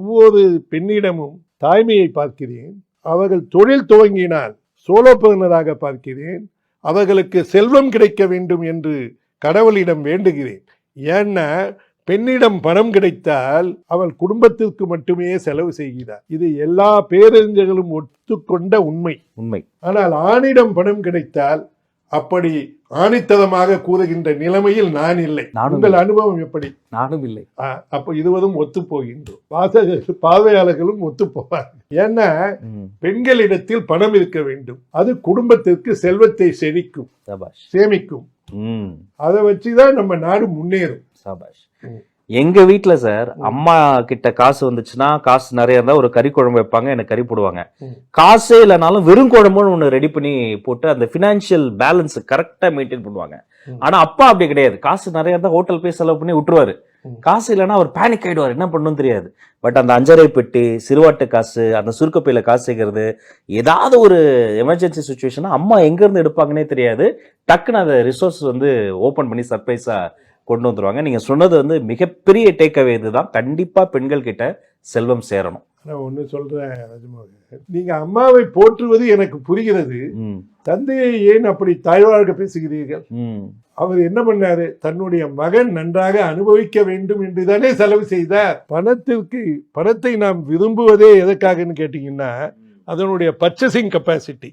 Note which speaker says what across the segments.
Speaker 1: ஒவ்வொரு பெண்ணிடமும் தாய்மையை பார்க்கிறேன். அவர்கள் தொழில் துவங்கினால் சோலோபனராக பார்க்கிறேன். அவர்களுக்கு செல்வம் கிடைக்க வேண்டும் என்று கடவுளிடம் வேண்டுகிறேன். ஏன்னா பெண்ணிடம் பணம் கிடைத்தால் அவள் குடும்பத்திற்கு மட்டுமே செலவு செய்கிறார். இது எல்லா பேரறிஞர்களும் ஒத்துக்கொண்ட உண்மை. ஆனால் ஆணிடம் பணம் கிடைத்தால் அப்படி ஆணித்தனமாக கூறுகின்ற நிலைமையில் நான் இல்லை. உங்கள் அனுபவம் எப்படி?
Speaker 2: நானும் இல்லை.
Speaker 1: அப்ப இதுவதும் ஒத்து போகின்றோம். வாசகர்கள் பார்வையாளர்களும் ஒத்து போவார்கள். ஏன்னா பெண்களிடத்தில் பணம் இருக்க வேண்டும். அது குடும்பத்திற்கு செல்வத்தை செழிக்கும், சேமிக்கும். அதை வச்சுதான் நம்ம நாடு முன்னேறும்.
Speaker 2: எங்க வீட்டுல சார் அம்மா கிட்ட காசு வந்துச்சுன்னா, காசு நிறைய இருந்தா ஒரு கறி குழம்பு வைப்பாங்க, எனக்கு கறி போடுவாங்க. காசே இல்லைனாலும் வெறும் குழம்புன்னு ஒண்ணு ரெடி பண்ணி போட்டு அந்த பினான்சியல் பேலன்ஸ் கரெக்டா மெயின்டைன் பண்ணுவாங்க. ஆனா அப்பா அப்படி கிடையாது. காசு நிறைய இருந்தா ஹோட்டல் போய் செலவு பண்ணி விட்டுருவாரு. காசு இல்லைன்னா அவர் பேனிக் ஆயிடுவார், என்ன பண்ணணும் தெரியாது. பட் அந்த அஞ்சரை பெட்டி, சிறுவாட்டு காசு, அந்த சுருக்கப்பையில காசு சேர்க்கறது, ஏதாவது ஒரு எமர்ஜென்சி சுச்சுவேஷனா அம்மா எங்க இருந்து எடுப்பாங்கன்னே தெரியாது. டக்குன்னு அந்த ரிசோர்ஸ் ஓபன் பண்ணி சர்ப்ரைஸா கொண்டு வந்துருவாங்க. நீங்க சொன்னது மிகப்பெரிய டேக்அவே இதுதான். கண்டிப்பா பெண்கள் கிட்ட செல்வம் சேரணும்.
Speaker 1: நான் ஒண்ணு சொல்றேன் ராஜமோகன், நீங்க அம்மாவை போற்றுவது எனக்கு புரிகிறது. தந்தையை ஏன் அப்படி தாழ்வாக பேசுகிறீர்கள்? அவர் என்ன பண்ணாரு? தன்னுடைய மகன் நன்றாக அனுபவிக்க வேண்டும் என்றுதானே செலவு செய்தார். பணத்தை நாம் விரும்புவதே எதற்காகன்னு கேட்டீங்கன்னா, அதனுடைய பர்ச்சேசிங் கெப்பாசிட்டி.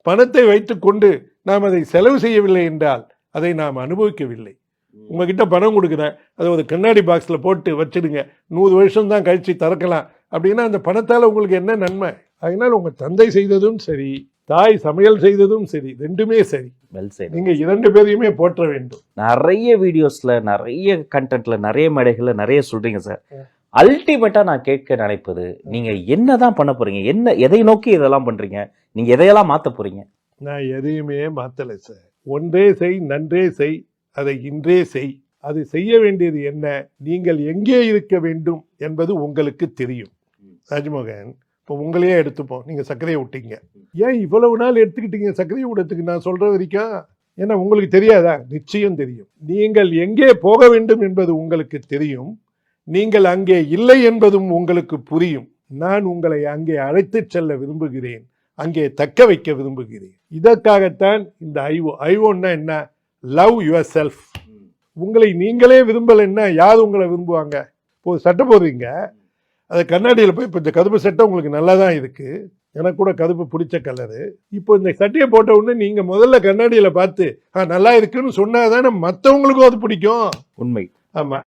Speaker 1: பணத்தை வைத்துக்கொண்டு நாம் அதை செலவு செய்யவில்லை என்றால் அதை நாம் அனுபவிக்கவில்லை. உங்ககிட்ட பணம் கொடுக்குறேன், அதை ஒரு கண்ணாடி பாக்ஸில் போட்டு வச்சிடுங்க, 100 வருஷம் தான் கழிச்சு திறக்கலாம் அப்படின்னா அந்த பணத்தால் உங்களுக்கு என்ன நன்மை? அதனால் உங்கள் தந்தை செய்ததும் சரி, தாய் சமையல் செய்ததும் சரி, ரெண்டுமே சரி. நீங்க 2 பேரையுமே போற்ற வேண்டும்.
Speaker 2: நிறைய வீடியோஸ்ல, நிறைய கண்டென்ட்ல, நிறைய மேடைகள்ல நிறைய சொல்றீங்க சார். அல்டிமேட்டா நான் கேட்க நினைப்பது, நீங்க என்னதான் பண்ண போறீங்க? எதை நோக்கி இதெல்லாம் பண்றீங்க? நீங்க எதையெல்லாம் மாத்த போறீங்க?
Speaker 1: நான் எதையுமே மாத்தலை சார். ஒன்றே செய், நன்றே செய், அதை இன்றே செய். அது செய்ய வேண்டியது என்ன? நீங்கள் எங்கே இருக்க வேண்டும் என்பது உங்களுக்கு தெரியும். ராஜமோகன், இப்போ உங்களையே எடுத்துப்போம். நீங்க சர்க்கரையை விட்டீங்க. ஏன் இவ்வளவு நாள் எடுத்துக்கிட்டீங்க சர்க்கரையை விடத்துக்கு? நான் சொல்ற வரைக்கும் ஏன்னா உங்களுக்கு தெரியாதா? நிச்சயம் தெரியும். நீங்கள் எங்கே போக வேண்டும் என்பது உங்களுக்கு தெரியும். நீங்கள் அங்கே இல்லை என்பதும் உங்களுக்கு புரியும். நான் உங்களை அங்கே அழைத்து செல்ல விரும்புகிறேன், அங்கே தக்க வைக்க விரும்புகிறேன். இதற்காகத்தான் இந்த ஐஓன்னா என்ன? Love your self. உங்களை நீங்களே விரும்பலைன்னா யார் உங்களை விரும்புவாங்க? இப்போ சட்டை போடுறீங்க, அது கண்ணாடியில் போய் இப்போ இந்த கருப்பு சட்டை உங்களுக்கு நல்லா தான் இருக்கு, எனக்கு கூட கருப்பு பிடிச்ச கலரு. இப்போ இந்த சட்டையை போட்ட உடனே நீங்க முதல்ல கண்ணாடியில் பார்த்து நல்லா இருக்குன்னு சொன்னாதானே மற்றவங்களுக்கும் அது பிடிக்கும்.
Speaker 2: உண்மை.
Speaker 1: ஆமா.